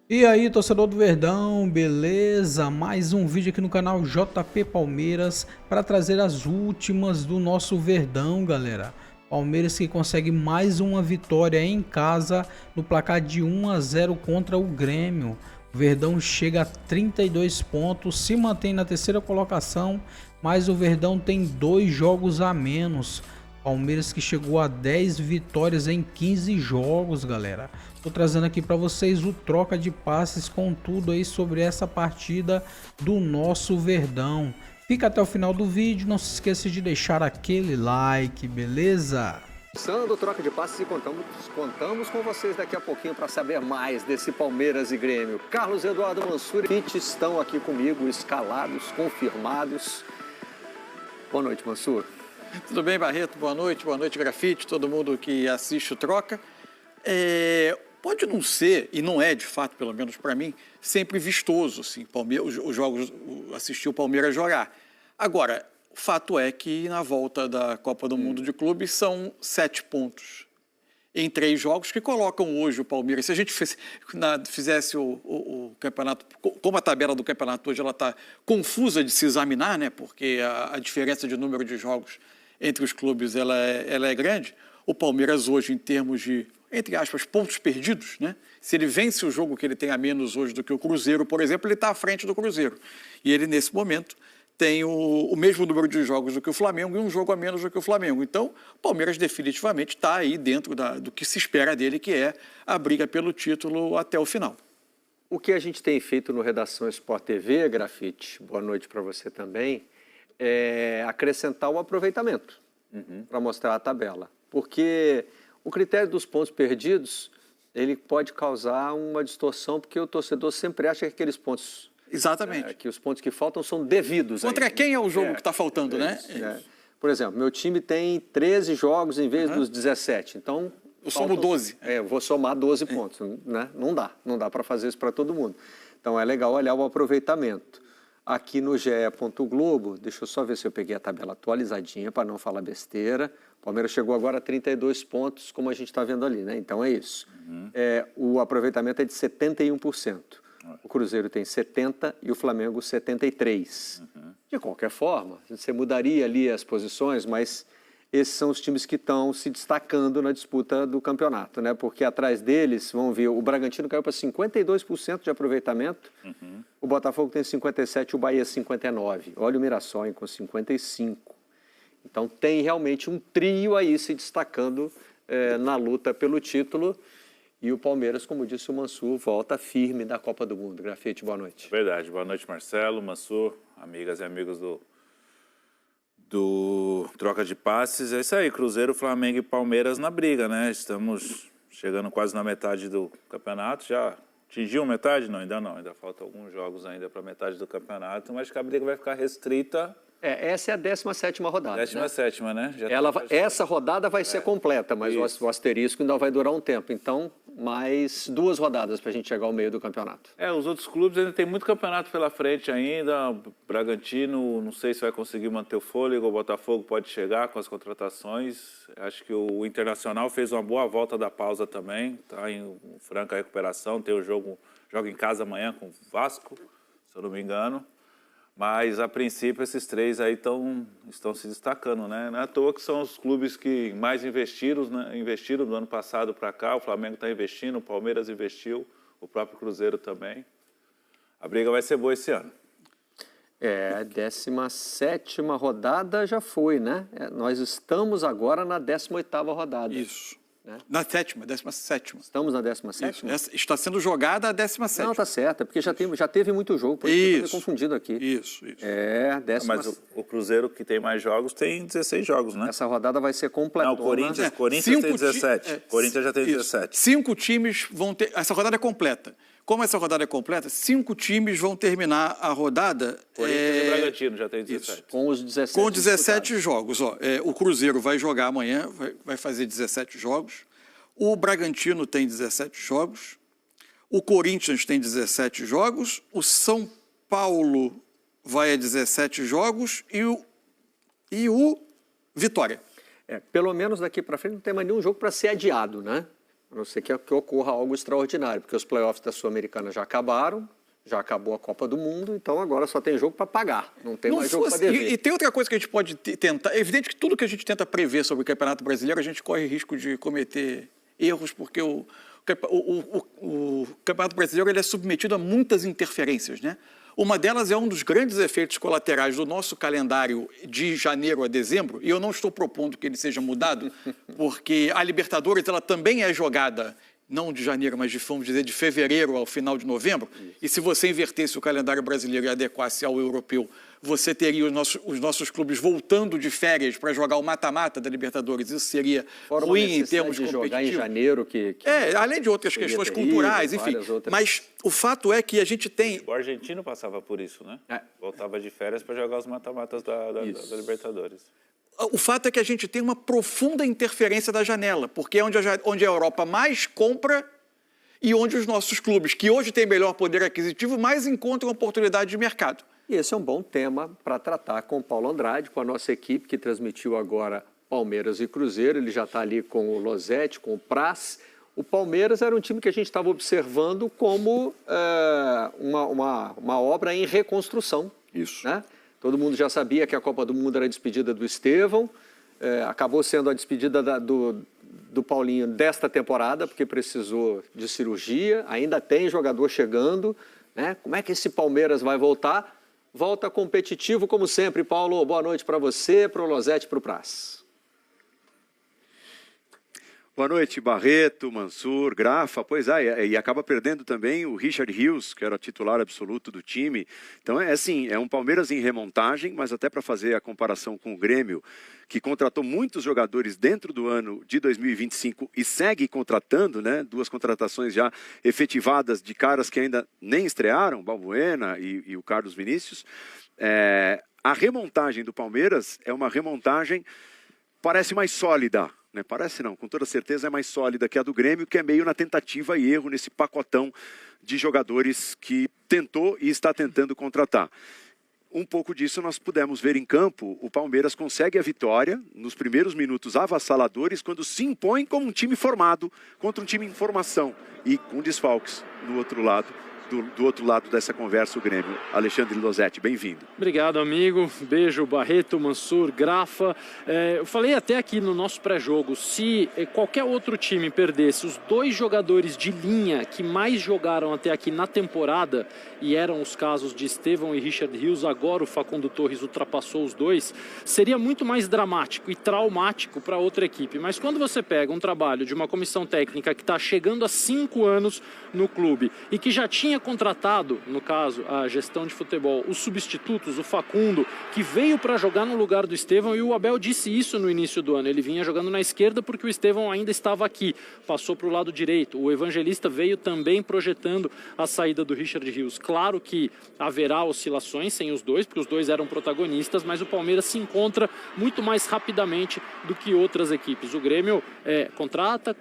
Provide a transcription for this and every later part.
E aí, torcedor do Verdão, beleza? Mais um vídeo aqui no canal JP Palmeiras para trazer as últimas do nosso Verdão, galera. Palmeiras que consegue mais uma vitória em casa no placar de 1-0 contra o Grêmio. O Verdão chega a 32 pontos, se mantém na terceira colocação, mas o Verdão tem 2 jogos a menos. Palmeiras que chegou a 10 vitórias em 15 jogos, galera. Tô trazendo aqui para vocês o troca de passes com tudo aí sobre essa partida do nosso Verdão. Fica até o final do vídeo, não se esqueça de deixar aquele like, beleza? Começando o troca de passes e contamos com vocês daqui a pouquinho para saber mais desse Palmeiras e Grêmio. Carlos Eduardo Mansur e Pitt estão aqui comigo, escalados, confirmados. Boa noite, Mansur. Tudo bem, Barreto? Boa noite, Grafite, todo mundo que assiste o Troca. Pode não ser, e não é de fato, pelo menos para mim, sempre vistoso, assim, os jogos, assistir o Palmeiras jogar. Agora, o fato é que na volta da Copa do Mundo de Clubes são 7 pontos em 3 jogos que colocam hoje o Palmeiras. Se a gente fizesse o campeonato, como a tabela do campeonato hoje ela está confusa de se examinar, né? Porque a diferença de número de jogos entre os clubes ela é grande. O Palmeiras hoje, em termos de, entre aspas, pontos perdidos, né? Se ele vence o jogo que ele tem a menos hoje do que o Cruzeiro, por exemplo, ele está à frente do Cruzeiro. E ele, nesse momento, tem o mesmo número de jogos do que o Flamengo e um jogo a menos do que o Flamengo. Então, o Palmeiras definitivamente está aí dentro do que se espera dele, que é a briga pelo título até o final. O que a gente tem feito no Redação Sport TV, Grafite, boa noite para você também, é acrescentar o aproveitamento para mostrar a tabela. Porque o critério dos pontos perdidos, ele pode causar uma distorção, porque o torcedor sempre acha que aqueles pontos... Exatamente. Que os pontos que faltam são devidos. Contra quem é o jogo que está faltando, né? Por exemplo, meu time tem 13 jogos em vez dos 17. Então, eu somo 12. Eu vou somar 12 pontos. Né? Não dá para fazer isso para todo mundo. Então, é legal olhar o aproveitamento. Aqui no GE. Globo, deixa eu só ver se eu peguei a tabela atualizadinha para não falar besteira. O Palmeiras chegou agora a 32 pontos, como a gente está vendo ali, né? Então, é isso. O aproveitamento é de 71%. O Cruzeiro tem 70% e o Flamengo 73%. De qualquer forma, você mudaria ali as posições, mas esses são os times que estão se destacando na disputa do campeonato, né? Porque atrás deles, vamos ver, o Bragantino caiu para 52% de aproveitamento, o Botafogo tem 57% e o Bahia 59%. Olha o Mirassol com 55%. Então tem realmente um trio aí se destacando na luta pelo título. E o Palmeiras, como disse o Mansur, volta firme da Copa do Mundo. Grafite, boa noite. Verdade. Boa noite, Marcelo, Mansur, amigas e amigos do Troca de Passes. É isso aí, Cruzeiro, Flamengo e Palmeiras na briga, né? Estamos chegando quase na metade do campeonato. Já atingiu metade? Não, ainda faltam alguns jogos ainda para metade do campeonato, mas que a briga vai ficar restrita. Essa é a 17ª rodada. 17ª, né? Essa rodada vai ser completa, mas o asterisco ainda vai durar um tempo. Então, mais 2 rodadas para a gente chegar ao meio do campeonato. Os outros clubes ainda tem muito campeonato pela frente ainda. O Bragantino, não sei se vai conseguir manter o fôlego. O Botafogo pode chegar com as contratações. Acho que o Internacional fez uma boa volta da pausa também. Está em franca recuperação. Tem o joga em casa amanhã com o Vasco, se eu não me engano. Mas, a princípio, esses 3 aí estão se destacando, né? Não é à toa que são os clubes que mais investiram, né? Investiram do ano passado para cá. O Flamengo está investindo, o Palmeiras investiu, o próprio Cruzeiro também. A briga vai ser boa esse ano. A 17ª rodada já foi, né? Nós estamos agora na 18ª rodada. Isso. Né? Na 17ª. Estamos na 17ª? Está sendo jogada a 17ª. Não, tá certo, porque já teve muito jogo, por isso que eu estou confundido aqui. Isso. Mas o Cruzeiro, que tem mais jogos, tem 16 jogos, né? Essa rodada vai ser completa. Não, o Corinthians tem 17. Corinthians já tem 17. 5 times vão ter... Essa rodada é completa. Como essa rodada é completa, 5 times vão terminar a rodada... Corinthians e Bragantino já tem 17. Isso, com os 17 Com 17 jogos. O Cruzeiro vai jogar amanhã, vai fazer 17 jogos. O Bragantino tem 17 jogos. O Corinthians tem 17 jogos. O São Paulo vai a 17 jogos. E o Vitória. Pelo menos daqui para frente não tem mais nenhum jogo para ser adiado, né? A não ser que ocorra algo extraordinário, porque os playoffs da Sul-Americana já acabaram, já acabou a Copa do Mundo, então agora só tem jogo para pagar, não tem mais jogo para dever. E tem outra coisa que a gente pode tentar. É evidente que tudo que a gente tenta prever sobre o Campeonato Brasileiro, a gente corre risco de cometer erros, porque o Campeonato Brasileiro ele é submetido a muitas interferências, né? Uma delas é um dos grandes efeitos colaterais do nosso calendário de janeiro a dezembro, e eu não estou propondo que ele seja mudado, porque a Libertadores ela também é jogada não de janeiro, mas vamos dizer, de fevereiro ao final de novembro. Isso. E se você invertesse o calendário brasileiro e adequasse ao europeu, você teria os nossos clubes voltando de férias para jogar o mata-mata da Libertadores. Isso seria ruim em termos de jogar em janeiro. Além de outras questões culturais, enfim. Mas o fato é que a gente tem... O argentino passava por isso, né? Voltava de férias para jogar os mata-matas da Libertadores. O fato é que a gente tem uma profunda interferência da janela, porque é onde a Europa mais compra e onde os nossos clubes, que hoje têm melhor poder aquisitivo, mais encontram oportunidade de mercado. E esse é um bom tema para tratar com o Paulo Andrade, com a nossa equipe que transmitiu agora Palmeiras e Cruzeiro. Ele já está ali com o Losetti, com o Praz. O Palmeiras era um time que a gente estava observando como uma obra em reconstrução. Isso. Né? Todo mundo já sabia que a Copa do Mundo era a despedida do Estevão, acabou sendo a despedida do Paulinho desta temporada, porque precisou de cirurgia, ainda tem jogador chegando. Né? Como é que esse Palmeiras vai voltar? Volta competitivo, como sempre. Paulo, boa noite para você, para o Losetti e para o Praz. Boa noite, Barreto, Mansur, Grafa. Pois é, e acaba perdendo também o Richard Rios, que era titular absoluto do time. Então é assim, é um Palmeiras em remontagem, mas até para fazer a comparação com o Grêmio, que contratou muitos jogadores dentro do ano de 2025 e segue contratando, né? 2 contratações já efetivadas de caras que ainda nem estrearam, Balbuena e o Carlos Vinícius. A remontagem do Palmeiras é uma remontagem, parece mais sólida. Parece não, com toda certeza é mais sólida que a do Grêmio, que é meio na tentativa e erro nesse pacotão de jogadores que tentou e está tentando contratar. Um pouco disso nós pudemos ver em campo. O Palmeiras consegue a vitória nos primeiros minutos avassaladores, quando se impõe como um time formado contra um time em formação e com desfalques no outro lado. Do outro lado dessa conversa, o Grêmio. Alexandre Losetti, bem-vindo. Obrigado, amigo. Beijo, Barreto, Mansur, Grafa. Eu falei até aqui no nosso pré-jogo, se qualquer outro time perdesse os 2 jogadores de linha que mais jogaram até aqui na temporada, e eram os casos de Estevão e Richard Rios, agora o Facundo Torres ultrapassou os 2, seria muito mais dramático e traumático para outra equipe. Mas quando você pega um trabalho de uma comissão técnica que está chegando a 5 anos no clube e que já tinha contratado, no caso, a gestão de futebol, os substitutos, o Facundo, que veio para jogar no lugar do Estevão, e o Abel disse isso no início do ano. Ele vinha jogando na esquerda porque o Estevão ainda estava aqui, passou para o lado direito. O Evangelista veio também projetando a saída do Richard Rios. Claro que haverá oscilações sem os 2, porque os 2 eram protagonistas, mas o Palmeiras se encontra muito mais rapidamente do que outras equipes. O Grêmio contrata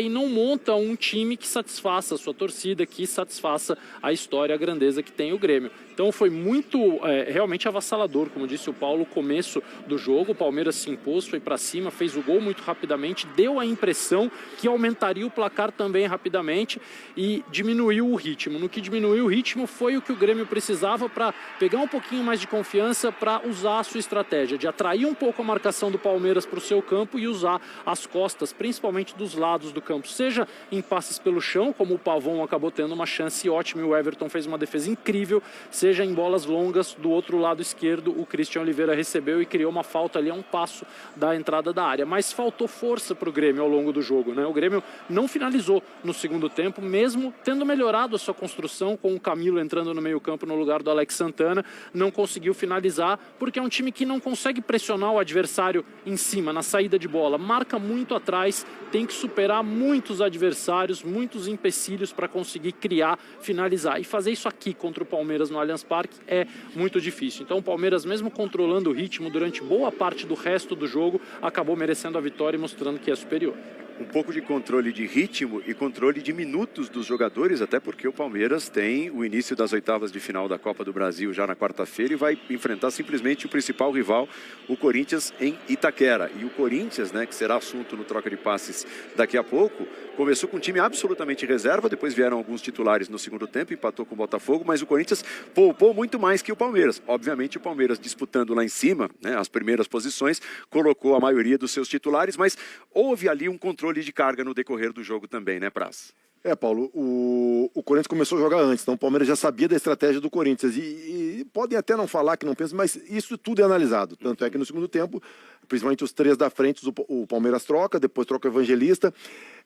e não monta um time que satisfaça a sua torcida, que satisfaça a história, a grandeza que tem o Grêmio. Então foi muito, realmente avassalador, como disse o Paulo, o começo do jogo. O Palmeiras se impôs, foi para cima, fez o gol muito rapidamente, deu a impressão que aumentaria o placar também rapidamente e diminuiu o ritmo. No que diminuiu o ritmo foi o que o Grêmio precisava para pegar um pouquinho mais de confiança, para usar a sua estratégia, de atrair um pouco a marcação do Palmeiras para o seu campo e usar as costas, principalmente dos lados do campo, seja em passes pelo chão, como o Pavon acabou tendo uma chance ótima e o Everton fez uma defesa incrível, seja em bolas longas do outro lado esquerdo, o Christian Oliveira recebeu e criou uma falta ali a um passo da entrada da área, mas faltou força para o Grêmio ao longo do jogo, né? O Grêmio não finalizou no segundo tempo, mesmo tendo melhorado a sua construção, com o Camilo entrando no meio campo no lugar do Alex Santana, não conseguiu finalizar, porque é um time que não consegue pressionar o adversário em cima, na saída de bola, marca muito atrás, tem que superar muitos adversários, muitos empecilhos para conseguir criar, finalizar, e fazer isso aqui contra o Palmeiras no Allianz Parque é muito difícil. Então o Palmeiras, mesmo controlando o ritmo durante boa parte do resto do jogo, acabou merecendo a vitória e mostrando que é superior. um pouco de controle de ritmo e controle de minutos dos jogadores, até porque o Palmeiras tem o início das oitavas de final da Copa do Brasil já na quarta-feira e vai enfrentar simplesmente o principal rival, o Corinthians, em Itaquera. E o Corinthians, né, que será assunto no troca de passes daqui a pouco, começou com um time absolutamente reserva, depois vieram alguns titulares no segundo tempo, empatou com o Botafogo, mas o Corinthians poupou muito mais que o Palmeiras. Obviamente o Palmeiras disputando lá em cima, né, as primeiras posições, colocou a maioria dos seus titulares, mas houve ali um controle de carga no decorrer do jogo também, né, Praz? Paulo, o Corinthians começou a jogar antes, então o Palmeiras já sabia da estratégia do Corinthians e podem até não falar que não pensam, mas isso tudo é analisado. Tanto é que no segundo tempo, principalmente os três da frente, o Palmeiras troca, depois troca o Evangelista.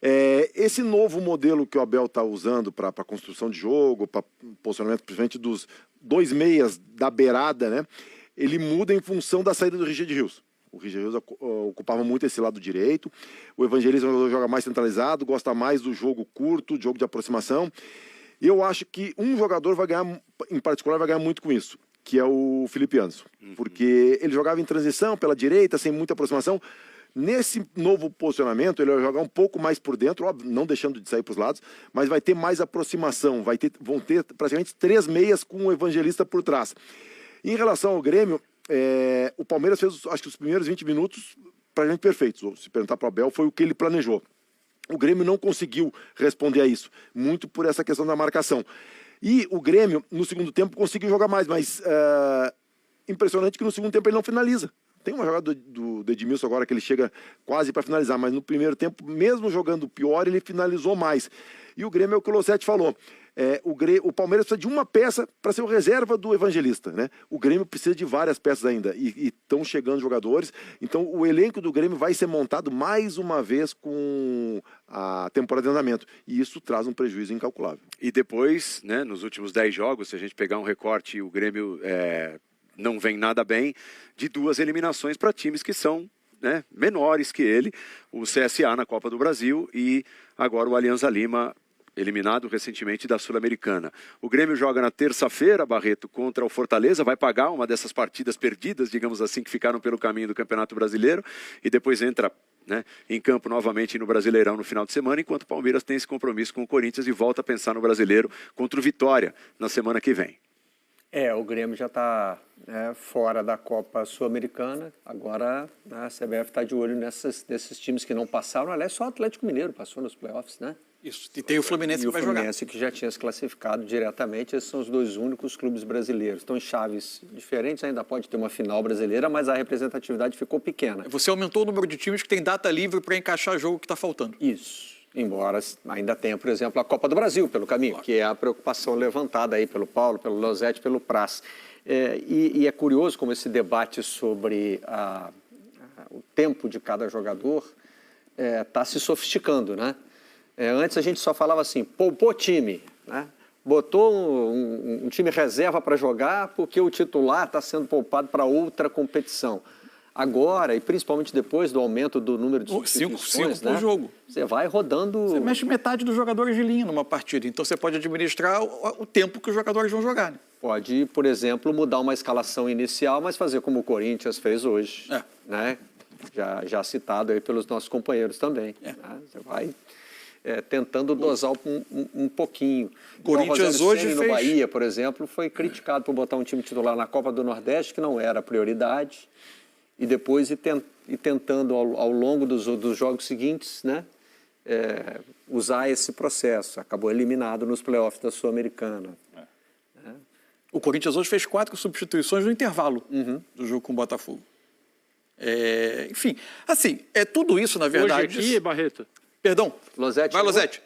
Esse novo modelo que o Abel está usando para a construção de jogo, para posicionamento principalmente dos dois meias da beirada, né, ele muda em função da saída do Richard Rios. O Richard Rios ocupava muito esse lado direito. O Evangelista joga mais centralizado, gosta mais do jogo curto, jogo de aproximação. E eu acho que um jogador vai ganhar, em particular, vai ganhar muito com isso, que é o Felipe Anderson. Porque ele jogava em transição pela direita, sem muita aproximação. Nesse novo posicionamento, ele vai jogar um pouco mais por dentro, óbvio, não deixando de sair para os lados, mas vai ter mais aproximação. Vão ter praticamente três meias com o Evangelista por trás. Em relação ao Grêmio, o Palmeiras fez, acho que os primeiros 20 minutos praticamente perfeitos. Se perguntar para o Abel, foi o que ele planejou. O Grêmio não conseguiu responder a isso, muito por essa questão da marcação. E o Grêmio, no segundo tempo, conseguiu jogar mais, mas impressionante que no segundo tempo ele não finaliza. Tem uma jogada do Edmilson agora que ele chega quase para finalizar, mas no primeiro tempo, mesmo jogando pior, ele finalizou mais. E o Grêmio é o que o Lossetti falou. O Palmeiras precisa de uma peça para ser o reserva do Evangelista, né? O Grêmio precisa de várias peças ainda e estão chegando jogadores. Então o elenco do Grêmio vai ser montado mais uma vez com a temporada de andamento e isso traz um prejuízo incalculável. E depois, né, nos últimos 10 jogos, se a gente pegar um recorte, o Grêmio não vem nada bem, de 2 eliminações para times que são, né, menores que ele, o CSA na Copa do Brasil e agora o Alianza Lima, eliminado recentemente da Sul-Americana. O Grêmio joga na terça-feira, Barreto, contra o Fortaleza, vai pagar uma dessas partidas perdidas, digamos assim, que ficaram pelo caminho do Campeonato Brasileiro, e depois entra, né, em campo novamente no Brasileirão no final de semana, enquanto o Palmeiras tem esse compromisso com o Corinthians e volta a pensar no Brasileiro contra o Vitória na semana que vem. O Grêmio já está fora da Copa Sul-Americana, agora a CBF está de olho nesses times que não passaram, aliás, só o Atlético Mineiro passou nos playoffs, né? Isso, e tem o Fluminense que vai jogar. E o Fluminense que já tinha se classificado diretamente, esses são os 2 únicos clubes brasileiros. Estão em chaves diferentes, ainda pode ter uma final brasileira, mas a representatividade ficou pequena. Você aumentou o número de times que tem data livre para encaixar jogo que está faltando. Isso, embora ainda tenha, por exemplo, a Copa do Brasil pelo caminho, claro, que é a preocupação levantada aí pelo Paulo, pelo Lossetti, pelo Praz. E é curioso como esse debate sobre o tempo de cada jogador está se sofisticando, né? Antes a gente só falava assim, poupou time, né? Botou um time reserva para jogar porque o titular está sendo poupado para outra competição. Agora, e principalmente depois do aumento do número de substituições, cinco por jogo. Você vai rodando... Você mexe metade dos jogadores de linha numa partida, então você pode administrar o tempo que os jogadores vão jogar. Né? Pode, por exemplo, mudar uma escalação inicial, mas fazer como o Corinthians fez hoje, né? Já citado aí pelos nossos companheiros também. Né? Você vai... tentando dosar um pouquinho. Corinthians hoje no Bahia, por exemplo, foi criticado por botar um time titular na Copa do Nordeste, que não era prioridade, e depois ir tentando, ao longo dos jogos seguintes, né, usar esse processo. Acabou eliminado nos playoffs da Sul-Americana. O Corinthians hoje fez 4 substituições no intervalo do jogo com o Botafogo. Enfim, assim, tudo isso, na verdade... Hoje aqui, Barreto... Perdão, Lossetti. Vai, Lossetti.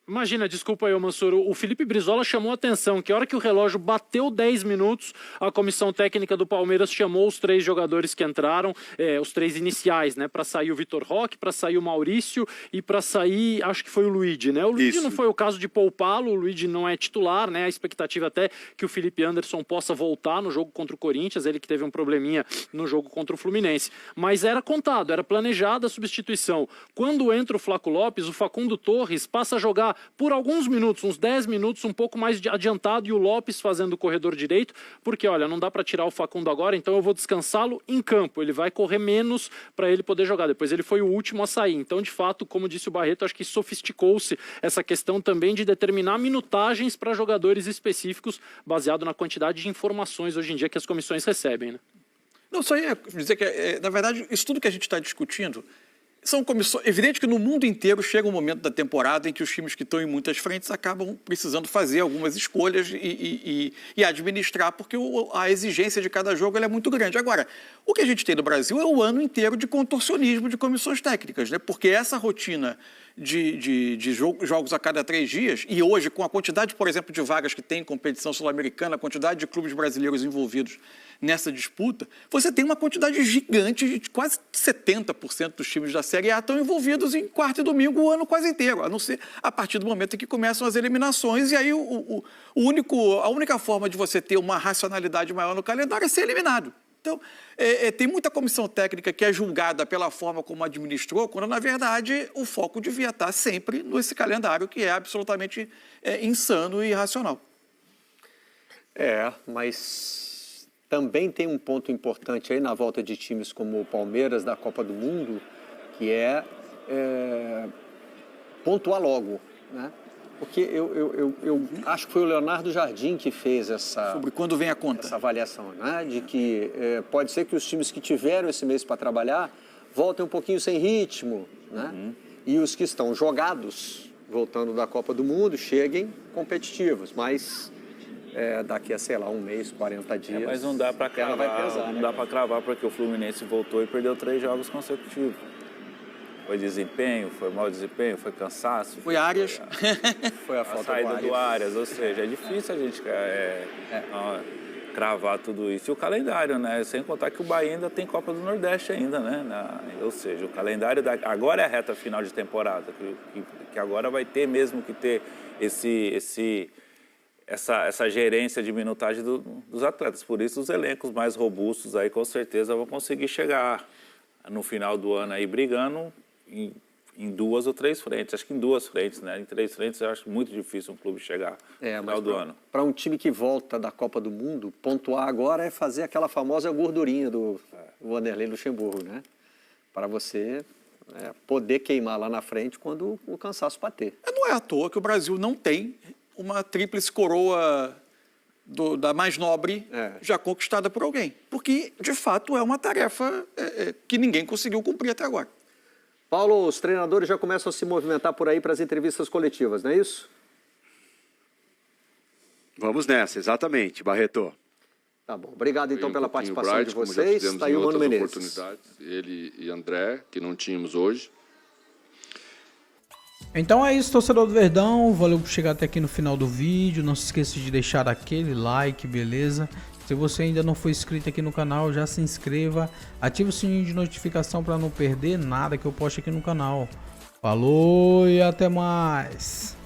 Imagina, desculpa aí, Mansur, o Felipe Brizola chamou a atenção que a hora que o relógio bateu 10 minutos, a comissão técnica do Palmeiras chamou os 3 jogadores que entraram, os 3 iniciais, né, para sair o Vitor Roque, para sair o Maurício e para sair, acho que foi o Luigi, né? O Luigi não foi o caso de poupá-lo, o Luigi não é titular, né? A expectativa até que o Felipe Anderson possa voltar no jogo contra o Corinthians, ele que teve um probleminha no jogo contra o Fluminense. Mas era contado, era planejada a substituição. Quando entra o Flaco Lopes, o Facundo Torres passa a jogar por alguns minutos, uns 10 minutos, um pouco mais adiantado, e o Lopes fazendo o corredor direito, porque, olha, não dá para tirar o Facundo agora, então eu vou descansá-lo em campo. Ele vai correr menos para ele poder jogar. Depois ele foi o último a sair. Então, de fato, como disse o Barreto, acho que sofisticou-se essa questão também de determinar minutagens para jogadores específicos, baseado na quantidade de informações hoje em dia que as comissões recebem, né? Não, só ia dizer que, na verdade, isso tudo que a gente está discutindo são comissões. Evidente que no mundo inteiro chega um momento da temporada em que os times que estão em muitas frentes acabam precisando fazer algumas escolhas e administrar, porque a exigência de cada jogo ela é muito grande. Agora, o que a gente tem no Brasil é o ano inteiro de contorcionismo de comissões técnicas, né? Porque essa rotina de jogos a cada 3 dias, e hoje, com a quantidade, por exemplo, de vagas que tem em competição sul-americana, a quantidade de clubes brasileiros envolvidos nessa disputa, você tem uma quantidade gigante, de quase 70% dos times da Série A estão envolvidos em quarta e domingo o ano quase inteiro, a não ser a partir do momento em que começam as eliminações, e aí a única forma de você ter uma racionalidade maior no calendário é ser eliminado. Então, tem muita comissão técnica que é julgada pela forma como administrou, quando, na verdade, o foco devia estar sempre nesse calendário que é absolutamente insano e irracional. Mas também tem um ponto importante aí na volta de times como o Palmeiras da Copa do Mundo, que é pontuar logo, né? Porque eu acho que foi o Leonardo Jardim que fez Sobre quando vem a conta. Essa avaliação, né? De que pode ser que os times que tiveram esse mês para trabalhar voltem um pouquinho sem ritmo, né? E os que estão jogados, voltando da Copa do Mundo, cheguem competitivos, mas daqui a, sei lá, um mês, 40 dias... mas não dá para cravar, vai pesar, não né? dá para cravar, porque o Fluminense voltou e perdeu 3 jogos consecutivos. Foi desempenho, foi mau desempenho, foi cansaço. Foi Arias. Foi a falta saída do do Arias, ou seja, é difícil a gente cravar tudo isso. E o calendário, né? Sem contar que o Bahia ainda tem Copa do Nordeste ainda, né? Ou seja, o calendário agora é a reta final de temporada, que agora vai ter mesmo que ter essa gerência de minutagem dos atletas. Por isso, os elencos mais robustos aí, com certeza, vão conseguir chegar no final do ano aí brigando em 2 ou 3 frentes. Acho que em 2 frentes, né? Em 3 frentes eu acho muito difícil um clube chegar no final do ano. Para um time que volta da Copa do Mundo, pontuar agora é fazer aquela famosa gordurinha do Vanderlei Luxemburgo, né? Para você poder queimar lá na frente quando o cansaço bater. Não é à toa que o Brasil não tem uma tríplice coroa da mais nobre já conquistada por alguém. Porque, de fato, é uma tarefa que ninguém conseguiu cumprir até agora. Paulo, os treinadores já começam a se movimentar por aí para as entrevistas coletivas, não é isso? Vamos nessa, exatamente, Barreto. Tá bom. Obrigado, então, pela participação Bright, de vocês. Está aí o Mano Menezes. Oportunidades, ele e André, que não tínhamos hoje. Então é isso, torcedor do Verdão. Valeu por chegar até aqui no final do vídeo. Não se esqueça de deixar aquele like, beleza? Se você ainda não for inscrito aqui no canal, já se inscreva. Ative o sininho de notificação para não perder nada que eu poste aqui no canal. Falou e até mais!